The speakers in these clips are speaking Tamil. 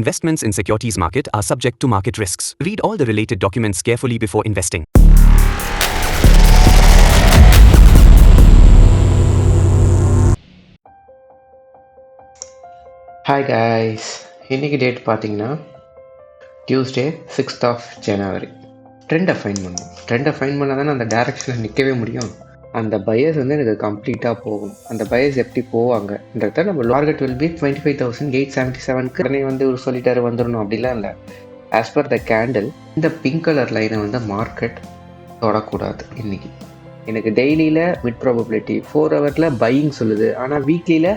Investments in securities market are subject to market risks. Read all the related documents carefully before investing. Hi guys, இன்னைக்கு டேட் பார்த்தீங்கன்னா டியூஸ்டே 6th of January. ட்ரெண்டை ஃபைன் பண்ணால் தானே அந்த டேரெக்ஷனில் நிற்கவே முடியும். அந்த பயஸ் வந்து எனக்கு கம்ப்ளீட்டாக போகும். அந்த பயஸ் எப்படி போவாங்கன்றத நம்ம டார்கெட் வில் பி 25,877க்கு உடனே வந்து ஒரு சொல்லிட்டாரு வந்துடணும் அப்படிலாம் இல்லை. ஆஸ் பர் த கேண்டில் இந்த பிங்க் கலர் லைனை வந்து மார்க்கெட் தொடக்கூடாது. இன்னைக்கு எனக்கு டெய்லியில் மிட் ப்ராபபிலிட்டி 4 ஹவரில் பையிங் சொல்லுது, ஆனால் வீக்லியில்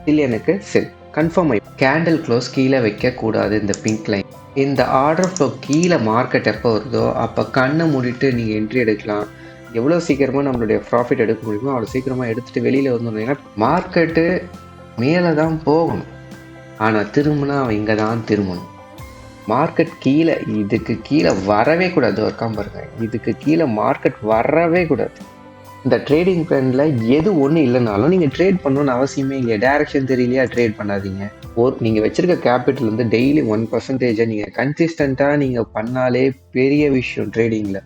இல்லை எனக்கு செல் கன்ஃபார்ம் ஆகி கேண்டில் க்ளோஸ் கீழே வைக்கக்கூடாது. இந்த பிங்க் லைன் இந்த ஆர்டர் ஃப்ளோ கீழே மார்க்கெட் எப்போ வருதோ அப்போ கண்ணை மூடிட்டு நீங்கள் என்ட்ரி எடுக்கலாம். எவ்வளோ சீக்கிரமாக நம்மளுடைய ப்ராஃபிட் எடுக்க முடியுமோ அவ்வளோ சீக்கிரமாக எடுத்துகிட்டு வெளியில் வந்துடணும். ஏன்னா மார்க்கெட்டு மேலே தான் போகணும், ஆனால் திரும்பினா அவன் இங்கே தான் திரும்பணும். மார்க்கெட் கீழே இதுக்கு கீழே வரவே கூடாது. ஒர்க்காம பாருங்க, இதுக்கு கீழே மார்க்கெட் வரவே கூடாது. இந்த ட்ரேடிங் பிளானில் எது ஒன்று இல்லைனாலும் நீங்கள் ட்ரேட் பண்ணணும்னு அவசியமே இல்லையா. டைரக்ஷன் தெரியலையா ட்ரேட் பண்ணாதீங்க. நீங்கள் வச்சுருக்க கேபிட்டல் வந்து டெய்லி 1% நீங்கள் கன்சிஸ்டண்ட்டாக நீங்கள் பண்ணாலே பெரிய விஷயம் ட்ரேடிங்கில்.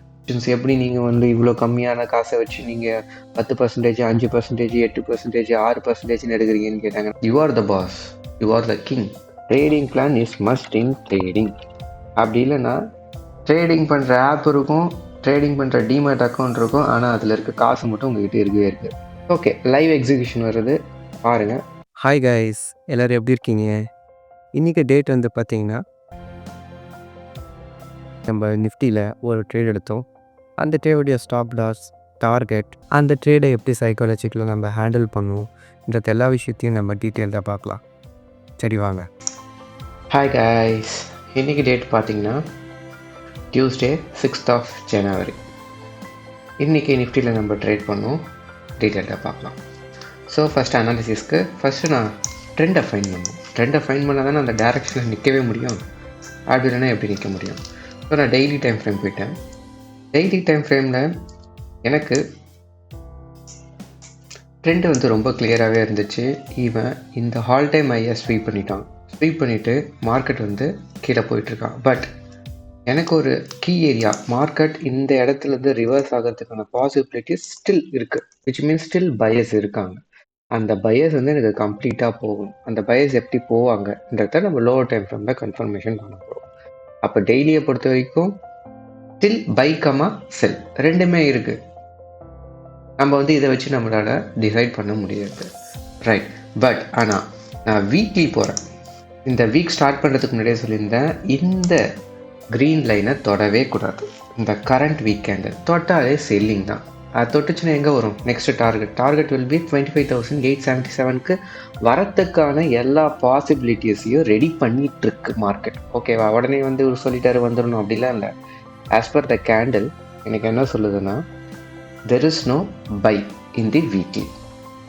எப்படி நீங்கள் வந்து இவ்வளோ கம்மியான காசை வச்சு நீங்கள் 10%, 5%, 8%, 6% எடுக்கிறீங்கன்னு கேட்டாங்க. You are the boss, you are the king. Trading plan is must in trading. அப்படி இல்லைன்னா ட்ரேடிங் பண்ணுற ஆப் இருக்கும், ட்ரேடிங் பண்ணுற டிமேட் அக்கௌண்ட் இருக்கும், ஆனால் அதில் இருக்க காசு மட்டும் உங்ககிட்ட இருக்கவே இருக்குது. ஓகே, லைவ் எக்ஸிக்யூஷன் வருது பாருங்கள். ஹாய் கைஸ், எல்லோரும் எப்படி இருக்கீங்க? இன்றைக்கி டேட் வந்து பார்த்திங்கன்னா நம்ம நிஃப்டியில் ஒரு ட்ரேட் எடுத்தோம். அந்த ட்ரேடுடைய ஸ்டாப் லாஸ், டார்கெட், அந்த ட்ரேடை எப்படி சைக்காலஜிக்கலாக நம்ம ஹேண்டில் பண்ணுவோம்ன்றது எல்லா விஷயத்தையும் நம்ம டீட்டெயில்டாக பார்க்கலாம். சரி வாங்க. ஹாய் கைஸ், இன்றைக்கி டேட் பார்த்திங்கன்னா டியூஸ்டே 6th of January. இன்றைக்கி நிஃப்டியில் நம்ம ட்ரேட் பண்ணுவோம், டீட்டெயில்டாக பார்க்கலாம். ஸோ ஃபஸ்ட்டு அனாலிசிஸ்க்கு நான் ட்ரெண்டை ஃபைன் பண்ணால் தானே அந்த டேரெக்ஷனில் நிற்கவே முடியும். அப்படி இல்லைன்னா எப்படி நிற்க முடியும். ஸோ நான் டெய்லி டைம் ஃப்ரேம் போயிட்டேன். டெய்லி டைம் ஃப்ரேமில் எனக்கு ட்ரெண்டு வந்து ரொம்ப கிளியராகவே இருந்துச்சு. இவன் இந்த ஹால் டைம் ஐயை ஸ்வீப் பண்ணிவிட்டு மார்க்கெட் வந்து கீழே போயிட்டுருக்கான். பட் எனக்கு ஒரு கீ ஏரியா மார்க்கெட் இந்த இடத்துலேருந்து ரிவர்ஸ் ஆகிறதுக்கான பாசிபிலிட்டிஸ் ஸ்டில் இருக்குது, விச் மீன்ஸ் ஸ்டில் பயஸ் இருக்காங்க. அந்த பயஸ் வந்து எனக்கு கம்ப்ளீட்டாக போகும். அந்த பயஸ் எப்படி போவாங்கன்றத நம்ம லோவர் டைம் ஃப்ரேமில் கன்ஃபர்மேஷன் பண்ண போகிறோம். அப்போ டெய்லியை பொறுத்த வரைக்கும் ஸ்டில் பை கமா செல் ரெண்டுமே இருக்குது. நம்ம வந்து இதை வச்சு நம்மளால் டிசைட் பண்ண முடியாது, ரைட்? பட் ஆனால் நான் வீக்லி போகிறேன். இந்த வீக் ஸ்டார்ட் பண்ணுறதுக்கு முன்னாடியே சொல்லியிருந்தேன், இந்த க்ரீன் லைனை தொடவே கூடாது. இந்த கரண்ட் வீக்கெண்டு தொட்டாலே செல்லிங் தான். அது தொட்டுச்சுன்னா எங்கே வரும்? நெக்ஸ்ட் டார்கெட் வில் பி 25,877க்கு வரத்துக்கான எல்லா பாசிபிலிட்டிஸையும் ரெடி பண்ணிகிட்ருக்கு மார்க்கெட். ஓகேவா? உடனே வந்து ஒரு சொல்லிட்டாரு வந்துடணும் அப்படிலாம் இல்லை. ஆஸ் பர் த கேண்டில் எனக்கு என்ன சொல்லுதுன்னா, there is no buy in the weekly.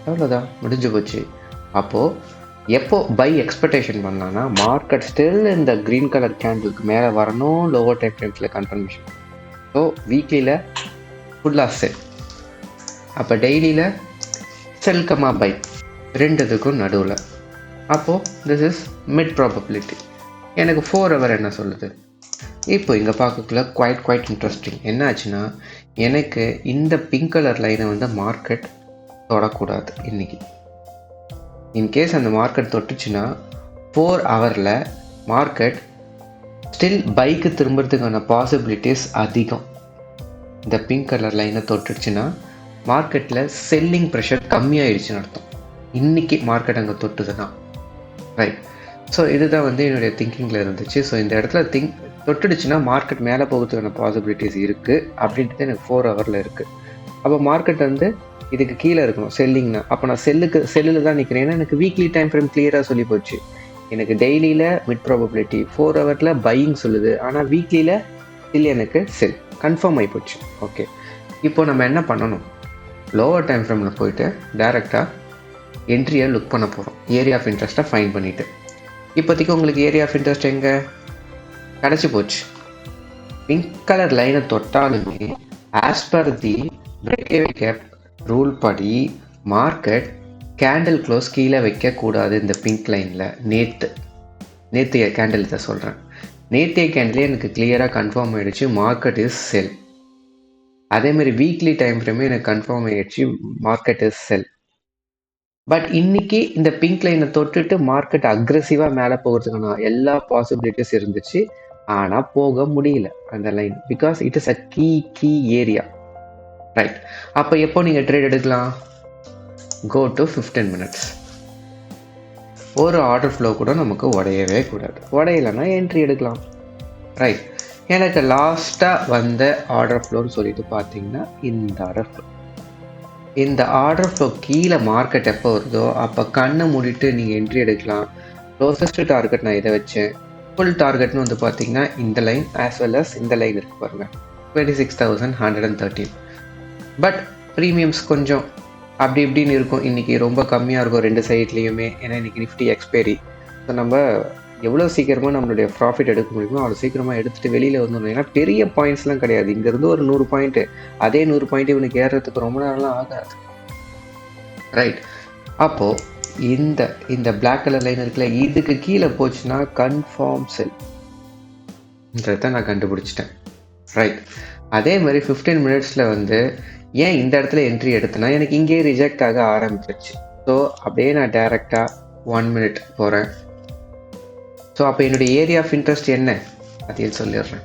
அவ்வளோதான், முடிஞ்சு போச்சு. அப்போது எப்போ பை எக்ஸ்பெக்டேஷன் பண்ணலான்னா மார்க்கெட் ஸ்டில் இந்த க்ரீன் கலர் கேண்டிலுக்கு மேலே வரணும், லோவர் டைம் ஃப்ரேம்ஸில் கன்ஃபர்மேஷன். ஸோ வீக்லியில் ஃபுல்லாக செல், அப்போ டெய்லியில் செல் கமா பை ரெண்டுத்துக்கும் நடுவில். அப்போது திஸ் இஸ் மிட் ப்ராபபிலிட்டி. எனக்கு 4 ஹவர் என்ன சொல்லுது? இப்போ இங்கே பார்க்கக்குள்ள குவைட் இன்ட்ரெஸ்டிங். என்ன ஆச்சுன்னா, எனக்கு இந்த பிங்க் கலர் லைனை வந்து மார்க்கெட் தொடக்கூடாது இன்றைக்கி. இன்கேஸ் அந்த மார்க்கெட் தொட்டுச்சுன்னா 4 ஹவரில் மார்க்கெட் ஸ்டில் பைக்கு திரும்புறதுக்கான பாசிபிலிட்டிஸ் அதிகம். இந்த பிங்க் கலர் லைனை தொட்டுடுச்சுன்னா மார்க்கெட்டில் செல்லிங் ப்ரெஷர் கம்மியாயிடுச்சுன்னு அர்த்தம். இன்றைக்கி மார்க்கெட் அங்கே தொட்டுதுன்னா, ரைட்? ஸோ இதுதான் வந்து என்னுடைய திங்கிங்கில் இருந்துச்சு. ஸோ இந்த இடத்துல தொட்டுடுச்சுன்னா மார்க்கெட் மேலே போகிறதுக்கான பாசிபிலிட்டிஸ் இருக்குது அப்படின்றது எனக்கு 4 ஹவரில் இருக்குது. அப்போ மார்க்கெட் வந்து இதுக்கு கீழே இருக்கணும் செல்லிங்னா. அப்போ நான் செல்லில் தான் நிற்கிறேன். ஏன்னா எனக்கு வீக்லி டைம் ஃப்ரேம் கிளியராக சொல்லி போச்சு. எனக்கு டெய்லியில் மிட் ப்ராபபிலிட்டி 4 ஹவரில் பையிங் சொல்லுது, ஆனால் வீக்லியில் இல்லை எனக்கு செல் கன்ஃபார்ம் ஆகி போச்சு. ஓகே, இப்போ நம்ம என்ன பண்ணணும்? லோவர் டைம் ஃப்ரேமில் போயிட்டு டைரெக்டாக என்ட்ரியை லுக் பண்ண போகிறோம். ஏரியா ஆஃப் இன்ட்ரெஸ்ட்டை ஃபைன் பண்ணிவிட்டு. இப்போதைக்கு உங்களுக்கு ஏரியா ஆஃப் இன்ட்ரெஸ்ட் எங்கே கிடச்சி போச்சு? பிங்க் கலர் லைனை தொட்டாலுமே as per the breakaway gap rule படி மார்க்கெட் கேண்டில் க்ளோஸ் கீழே வைக்கக்கூடாது இந்த பிங்க் லைனில். நேற்று நேற்றைய கேண்டில் தான் சொல்கிறேன். நேற்றைய கேண்டிலே எனக்கு கிளியராக கன்ஃபார்ம் ஆகிடுச்சு மார்க்கெட் இஸ் செல். அதேமாதிரி வீக்லி டைம் ஃப்ரேமே எனக்கு கன்ஃபார்ம் ஆகிடுச்சு மார்க்கெட் இஸ் செல். பட் இன்னைக்கு இந்த பிங்க் லைனை தொட்டுட்டு மார்க்கெட் அக்ரெசிவாக மேலே போகிறதுக்கான எல்லா பாசிபிலிட்டிஸ் இருந்துச்சு. ஆனால் போக முடியல அந்த line, because it is a key area. Right. அப்போ எப்போ நீங்கள் ட்ரேட் எடுக்கலாம்? Go to 15 minutes. ஒரு ஆர்டர் ஃப்ளோ கூட நமக்கு உடையவே கூடாது. உடையலைன்னா என்ட்ரி எடுக்கலாம். ரைட். எனக்கு லாஸ்ட்டாக வந்த ஆர்டர் ஃப்ளோன்னு சொல்லிட்டு பார்த்தீங்கன்னா இந்த ஆர்டர் ஃப்ளோ. இந்த ஆர்டர் ஃப்ளோ கீழே மார்க்கெட் எப்போ வருதோ அப்போ கண்ணை மூடிட்டு நீங்கள் என்ட்ரி எடுக்கலாம். க்ளோசஸ்ட் டார்கெட் நான் இதை வச்சேன். ஃபுல் டார்கெட்னு வந்து பார்த்தீங்கன்னா இந்த லைன் ஆஸ் வெல் அஸ் இந்த லைன் இருக்கு பாருங்க, 26,113. பட் ப்ரீமியம்ஸ் கொஞ்சம் அப்படி இப்படின்னு இருக்கும். இன்றைக்கி ரொம்ப கம்மியாக இருக்கும் ரெண்டு சைட்லேயுமே. ஏன்னா இன்றைக்கி நிஃப்டி எக்ஸ்பைரி. ஸோ நம்ம எவ்வளோ சீக்கிரமாக நம்மளுடைய ப்ராஃபிட் எடுக்க முடியுமோ அவ்வளோ சீக்கிரமாக எடுத்துகிட்டு வெளியில் வந்துடணும். ஏன்னா பெரிய பாயிண்ட்ஸ்லாம் கிடையாது. இங்கேருந்து ஒரு 100 பாயிண்ட்டு, அதே 100 பாயிண்ட் இவனுக்கு ஏறுறதுக்கு ரொம்ப நேரம்லாம் ஆகாது. ரைட். அப்போது இந்த பிளாக் கலர் லைன் இருக்குல்ல, இதுக்கு கீழே போச்சுன்னா கன்ஃபார்ம் செல்ன்றதை நான் கண்டுபிடிச்சிட்டேன். ரைட். அதே மாதிரி 15 minutesல வந்து ஏன் இந்த இடத்துல என்ட்ரி எடுத்தேன்னா எனக்கு இங்கேயே ரிஜெக்ட் ஆக ஆரம்பிச்சிருச்சு. ஸோ அப்படியே நான் டைரெக்டாக 1 minute போகிறேன். ஸோ அப்போ என்னுடைய ஏரியா ஆஃப் இன்ட்ரெஸ்ட் என்ன அதையும் சொல்லிடுறேன்.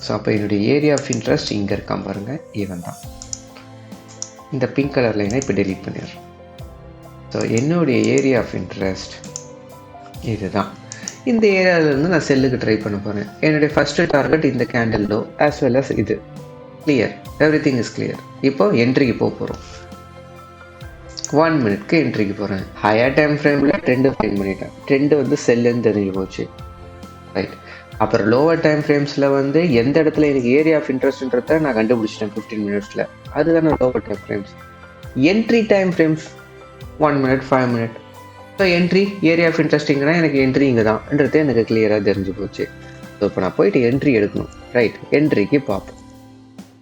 ஸோ அப்போ என்னுடைய ஏரியா ஆஃப் இன்ட்ரெஸ்ட் இங்கே இருக்கான் பாருங்கள், ஈவன் தான். இந்த பிங்க் கலர் லைனை இப்போ டெலீட் பண்ணிடுறேன். ஸோ என்னுடைய ஏரியா ஆஃப் இன்ட்ரெஸ்ட் இதுதான். இந்த ஏரியாவிலேருந்து நான் செல்லுக்கு ட்ரை பண்ண போகிறேன். என்னுடைய ஃபஸ்ட்டு டார்கெட் இந்த candle low as well as இது. Clear, everything is clear. இப்போ என்ட்ரிக்கு போகிறோம். 1 minute என்ட்ரிக்கு போகிறேன். ஹையர் டைம் ஃப்ரேமில் ட்ரெண்டு ஃபைன் பண்ணிட்டேன். ட்ரெண்டு வந்து செல்லுன்னு தெரிஞ்சு போச்சு. ரைட். அப்புறம் லோவர் டைம் ஃப்ரேம்ஸில் வந்து எந்த இடத்துல எனக்கு ஏரியா ஆஃப் இன்ட்ரெஸ்ட்ன்றதை நான் கண்டுபிடிச்சிட்டேன் 15 minutesல. அதுதானே lower time frames. Entry time frames 1 minute 5 minute. So entry area of இன்ட்ரெஸ்டிங்னா எனக்கு என்ட்ரி இங்கே தான்ன்றது எனக்கு கிளியராக தெரிஞ்சு போச்சு. ஸோ இப்போ நான் போயிட்டு என்ட்ரி எடுக்கணும். ரைட். என்ட்ரிக்கு பார்ப்போம்.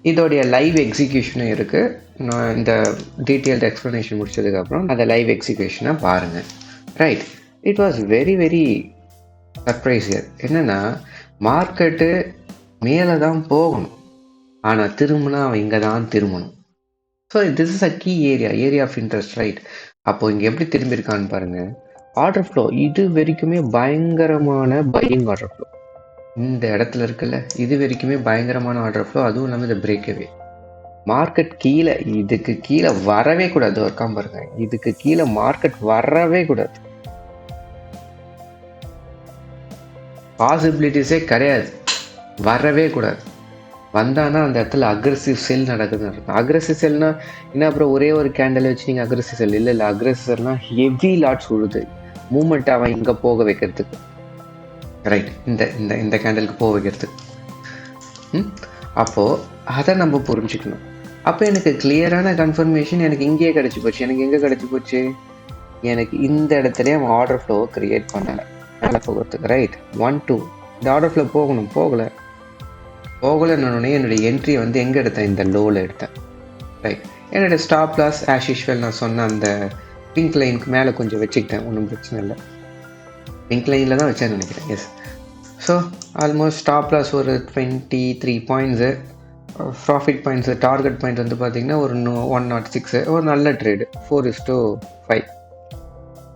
இதோடைய லைவ் எக்ஸிக்யூஷனும் இருக்குது. நான் இந்த டீட்டெயில்டு எக்ஸ்ப்ளனேஷன் முடிச்சதுக்கப்புறம் அந்த லைவ் எக்ஸிக்யூஷனை பாருங்கள். Right. It was very very surprising. என்னென்னா மார்க்கெட்டு மேலே தான் போகணும், ஆனால் திரும்பினா அவன் இங்கே தான் திரும்பணும். So this is a key area of interest. Right. அப்போது இங்கே எப்படி திரும்பியிருக்கான்னு பாருங்கள். ஆர்டர் ஃப்ளோ இது வரைக்குமே பயங்கரமான பையிங் ஆர்டர் ஃப்ளோ. இந்த இடத்துல இருக்குல்ல, இது வரைக்குமே பயங்கரமான ஆர்டர் ஃப்ளோ. அதுவும் இல்லாமல் இந்த பிரேக்கவே மார்க்கெட் கீழே, இதுக்கு கீழே வரவே கூடாது. இருக்காம பாருங்க, இதுக்கு கீழே மார்க்கெட் வரவே கூடாது. பாசிபிலிட்டிஸே கிடையாது, வரவே கூடாது. வந்தானா அந்த இடத்துல அக்ரெசிவ் செல் நடக்குதுன்னு இருக்கும். அக்ரெசிவ் செல்னா என்ன? அப்புறம் ஒரே ஒரு கேண்டில் வச்சு நீங்கள் அக்ரெசிவ் செல் இல்லை. அக்ரெசிவ் செல்னா ஹெவி லாட்ஸ் உழுது மூமெண்ட் அவன் இங்கே போக வைக்கிறதுக்கு. ரைட். இந்த கேண்டலுக்கு போக வைக்கிறதுக்கு. அப்போது அதை நம்ம புரிஞ்சுக்கணும். அப்போ எனக்கு கிளியரான கன்ஃபர்மேஷன் எனக்கு இங்கேயே கிடச்சி போச்சு. எனக்கு எங்கே கிடச்சி போச்சு? எனக்கு இந்த இடத்துலேயே அவன் ஆர்டர் ஃப்ளோவை க்ரியேட் பண்ணலை மேலே போகிறதுக்கு. ரைட். 1 2 இந்த ஆர்டர் ஃப்ளோ போகணும், போகலைன்னு என்னுடைய என்ட்ரி வந்து எங்கே எடுத்தேன்? இந்த லோவில் எடுத்தேன். ரைட். என்னுடைய ஸ்டாப் லாஸ் ஆஸ் யூஷுவல் நான் சொன்ன அந்த பிங்க் லைனுக்கு மேலே கொஞ்சம் வச்சுக்கிட்டேன். ஒன்றும் பிரச்சனை இல்லை. பிங்க் லைனில் தான் வச்சேன்னு நினைக்கிறேன். Yes. So almost stop loss ஒரு 23 points. Profit points target point வந்து பார்த்திங்கன்னா ஒரு 106. ஒரு நல்ல ட்ரேடு. 4:5.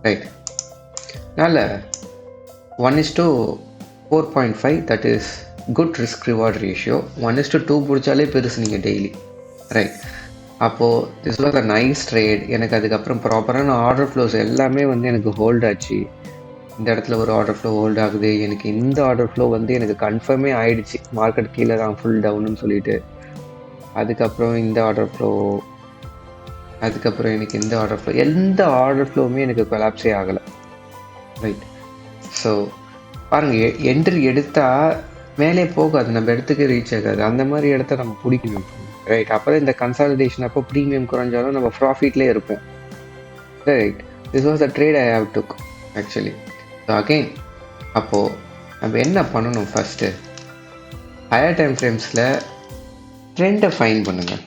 ரைட். நல்ல 1:4.5. That is good risk reward ratio. 1:2 பிடிச்சாலே பெருசு நீங்கள் டெய்லி. ரைட். அப்போது this was a nice trade. எனக்கு அதுக்கப்புறம் ப்ராப்பரான ஆர்டர் ஃப்ளோஸ் எல்லாமே வந்து எனக்கு ஹோல்ட் ஆச்சு. இந்த இடத்துல ஒரு ஆர்டர் ஃப்ளோ ஹோல்ட் ஆகுது. எனக்கு இந்த ஆர்டர் ஃப்ளோ வந்து எனக்கு கன்ஃபார்மே ஆகிடுச்சு மார்க்கெட் கீழே தான் ஃபுல் டவுன்னு சொல்லிட்டு. அதுக்கப்புறம் இந்த ஆர்டர் ஃப்ளோ, அதுக்கப்புறம் எனக்கு இந்த ஆர்டர் ஃப்ளோ, எந்த ஆர்டர் ஃப்ளோவுமே எனக்கு கொலாப்ஸே ஆகலை. ரைட். ஸோ பாருங்கள், என்ட்ரி எடுத்தால் மேலே போகாது, நம்ம இடத்துக்கு ரீச் ஆகாது. அந்த மாதிரி இடத்த நம்ம பிடிக்கணும். ரைட். அப்போ தான் இந்த கன்சாலிடேஷன் அப்போ ப்ரீமியம் குறைஞ்சாலும் நம்ம ப்ராஃபிட்லேயே இருப்போம். Right. This was the trade I have took actually. So again அப்போது நம்ம என்ன பண்ணணும்? ஃபஸ்ட்டு ஹையர் டைம் ஃப்ரேம்ஸில் ட்ரெண்டை ஃபைன் பண்ணுங்கள்.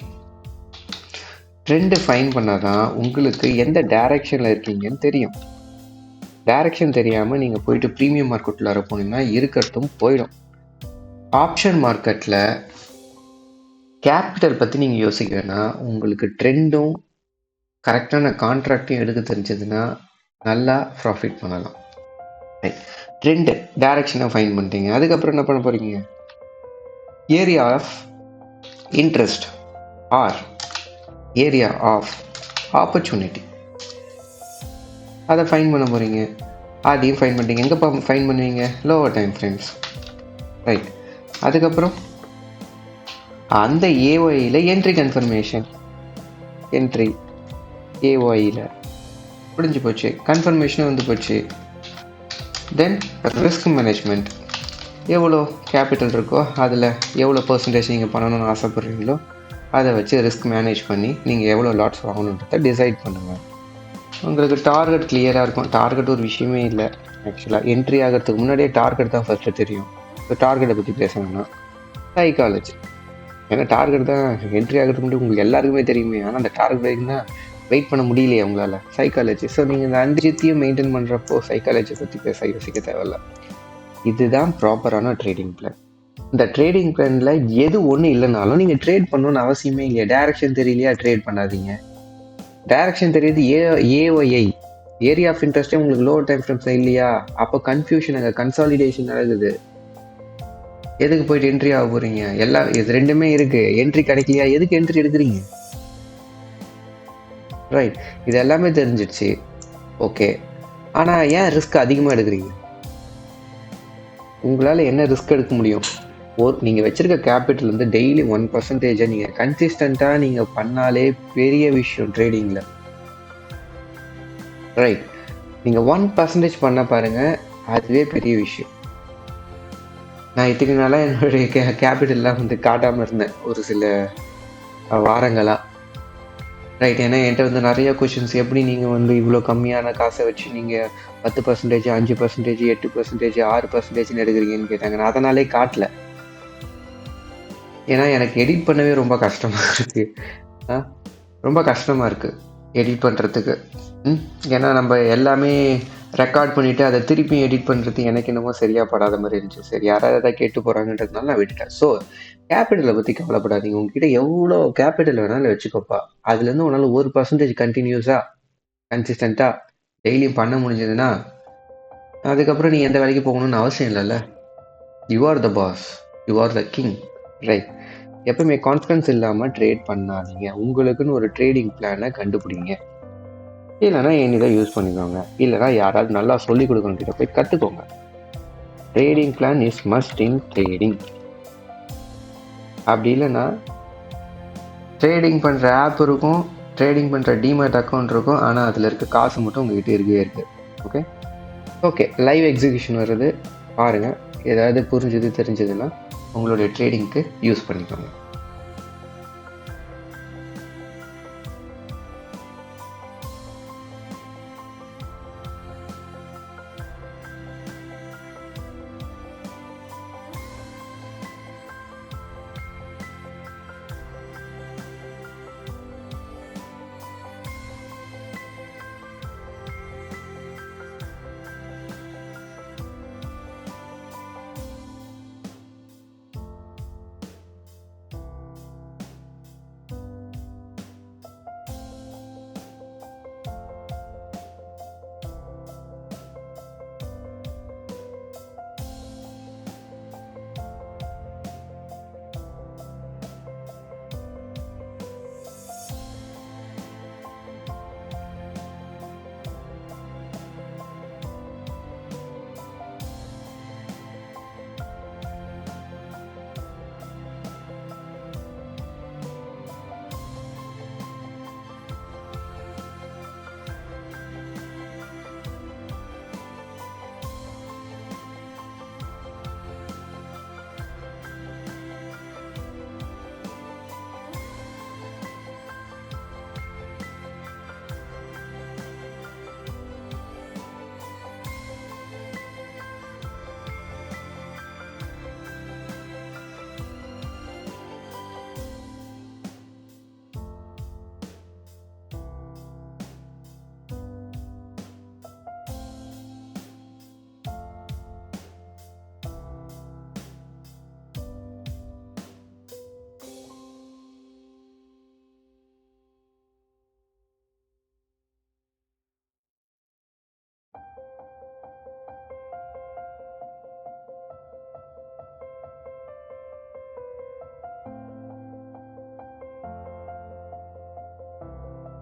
ட்ரெண்டு ஃபைன் பண்ணால் தான் உங்களுக்கு எந்த டைரெக்ஷனில் இருக்கீங்கன்னு தெரியும். டைரக்ஷன் தெரியாமல் நீங்கள் போயிட்டு ப்ரீமியம் மார்க்கெட்டில் போனீங்கன்னா இருக்கிறதும் போயிடும். ஆப்ஷன் மார்க்கெட்டில் கேபிட்டல் பற்றி நீங்கள் யோசிக்க வேணாம். உங்களுக்கு ட்ரெண்டும் கரெக்டான கான்ட்ராக்டையும் எடுக்க தெரிஞ்சதுன்னா நல்லா ப்ராஃபிட் பண்ணலாம். ட்ரெண்டு டைரக்ஷனை ஃபைன் பண்ணிட்டீங்க. அதுக்கப்புறம் என்ன பண்ண போகிறீங்க? Area of interest or area of opportunity அதை ஃபைன் பண்ண போகிறீங்க. அதையும் ஃபைன் பண்ணிட்டீங்க. எங்கே ஃபைன் பண்ணுவீங்க? Lower time frames. ரைட். அதுக்கப்புறம் அந்த ஏஒயில் என்ட்ரி கன்ஃபர்மேஷன். என்ட்ரி ஏஒயில் முடிஞ்சு போச்சு, கன்ஃபர்மேஷனும் வந்து போச்சு. Then risk management. எவ்வளோ கேபிட்டல் இருக்கோ அதில் எவ்வளோ பர்சன்டேஜ் நீங்கள் பண்ணணும்னு ஆசைப்பட்றீங்களோ அதை வச்சு ரிஸ்க் மேனேஜ் பண்ணி நீங்கள் எவ்வளோ லாட்ஸ் வாங்கணுன்றதை டிசைட் பண்ணுங்கள். உங்களுக்கு டார்கெட் கிளியராக இருக்கும். டார்கெட் ஒரு விஷயமே இல்லை ஆக்சுவலாக. என்ட்ரி ஆகிறதுக்கு முன்னாடியே டார்கெட் தான் ஃபஸ்ட்டு தெரியும். ஸோ டார்கெட்டை பற்றி பேசணும்னா சைக்காலஜி. ஏன்னா டார்கெட் தான் என்ட்ரி ஆகிறதுக்கு முன்னாடி உங்களுக்கு எல்லாருக்குமே தெரியுமே. ஆனால் அந்த டார்கெட் வரைக்கும் தான் வெயிட் பண்ண முடியலையே உங்களால். சைக்காலஜி. ஸோ நீங்கள் இந்த 5 விஷயத்தையும் மெயின்டைன் பண்ணுறப்போ சைக்காலஜியை பற்றி பேச யோசிக்க தேவையில்ல. இதுதான் ப்ராப்பரான ட்ரேடிங் பிளான். இந்த ட்ரேடிங் பிளானில் எது ஒன்று இல்லைனாலும் நீங்கள் ட்ரேட் பண்ணணும்னு அவசியமே இல்லையா. டைரக்ஷன் தெரியலையா, ட்ரேட் பண்ணாதீங்க. டைரக்ஷன் தெரியுது, ஏஒஐ ஏரியா ஆஃப் இன்ட்ரெஸ்ட்டே உங்களுக்கு லோவர் டைம் ஃப்ரேம்ஸ் இல்லையா, அப்போ கன்ஃபியூஷன் அங்கே கன்சாலிடேஷன் நடக்குது. எதுக்கு போயிட்டு என்ட்ரி ஆக போகிறீங்க? எல்லாம் இது ரெண்டுமே இருக்குது. என்ட்ரி கிடைக்கலையா, எதுக்கு என்ட்ரி எடுக்கிறீங்க? ரைட். இது எல்லாமே தெரிஞ்சிடுச்சு. ஓகே. ஆனால் ஏன் ரிஸ்க் அதிகமாக எடுக்கிறீங்க? உங்களால் என்ன ரிஸ்க் எடுக்க முடியும்? நீங்கள் வச்சுருக்க கேபிட்டல் வந்து டெய்லி 1% நீங்கள் கன்சிஸ்டண்ட்டாக நீங்கள் பண்ணாலே பெரிய விஷயம் ட்ரேடிங்கில். ரைட். நீங்கள் 1% பண்ண பாருங்கள், அதுவே பெரிய விஷயம். நான் இத்தனை நாளாக என்னுடைய கேபிட்டல்லாம் வந்து காட்டாமல் இருந்தேன் ஒரு சில வாரங்களாக. ரைட். ஏன்னா என்கிட்ட வந்து நிறைய கொஷின்ஸ், எப்படி நீங்கள் வந்து இவ்வளோ கம்மியான காசை வச்சு நீங்கள் 10%, 5%, 8%, 6%ன்னு எடுக்கிறீங்கன்னு கேட்டாங்க. நான் அதனாலே காட்டல. ஏன்னா எனக்கு எடிட் பண்ணவே ரொம்ப கஷ்டமாக இருக்குது. ரொம்ப கஷ்டமாக இருக்குது எடிட் பண்ணுறதுக்கு. ஏன்னா நம்ம எல்லாமே ரெக்கார்ட் பண்ணிவிட்டு அதை திருப்பி எடிட் பண்ணுறது எனக்கு என்னமோ சரியாக படாத மாதிரி இருந்துச்சு. சரி, யாராவது எதாவது கேட்டு போகிறாங்கன்றதுனால நான் விட்டுட்டேன். ஸோ கேபிட்டலை பற்றி கவலைப்படாதீங்க. உங்ககிட்ட எவ்வளோ கேபிட்டல் வேணாலும் வச்சுக்கோப்பா. அதுலேருந்து உன்னால் 1% கண்டினியூஸாக கன்சிஸ்டண்ட்டாக டெய்லியும் பண்ண முடிஞ்சதுன்னா அதுக்கப்புறம் நீ எந்த வேலைக்கு போகணும்னு அவசியம் இல்லைல்ல. You are the boss, you are the king. Right. எப்பவுமே கான்ஃபிடன்ஸ் இல்லாமல் ட்ரேட் பண்ணாதீங்க. உங்களுக்குன்னு ஒரு ட்ரேடிங் பிளானை கண்டுபிடிங்க. இல்லைனா இதை யூஸ் பண்ணிக்கோங்க. இல்லைனா யாராவது நல்லா சொல்லிக் கொடுக்கணுங்கிட்ட போய் கற்றுக்கோங்க. Trading plan is must in trading. அப்படி இல்லைன்னா ட்ரேடிங் பண்ணுற ஆப் இருக்கும், ட்ரேடிங் பண்ணுற டிமேட் அக்கௌண்ட் இருக்கும், ஆனால் அதில் இருக்க காசு மட்டும் உங்கள்கிட்ட இருக்கவே இருக்குது. ஓகே ஓகே லைவ் எக்ஸிக்யூஷன் வருது பாருங்கள். ஏதாவது புரிஞ்சது தெரிஞ்சதுன்னா உங்களுடைய ட்ரேடிங்க்கு யூஸ் பண்ணிக்கோங்க.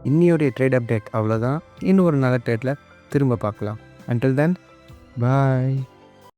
இன்னியோடைய ட்ரேட் அப்டேட் அவ்வளோதான். இன்னும் ஒரு நல்ல ட்ரேட்டில் திரும்ப பார்க்கலாம். Until then, bye.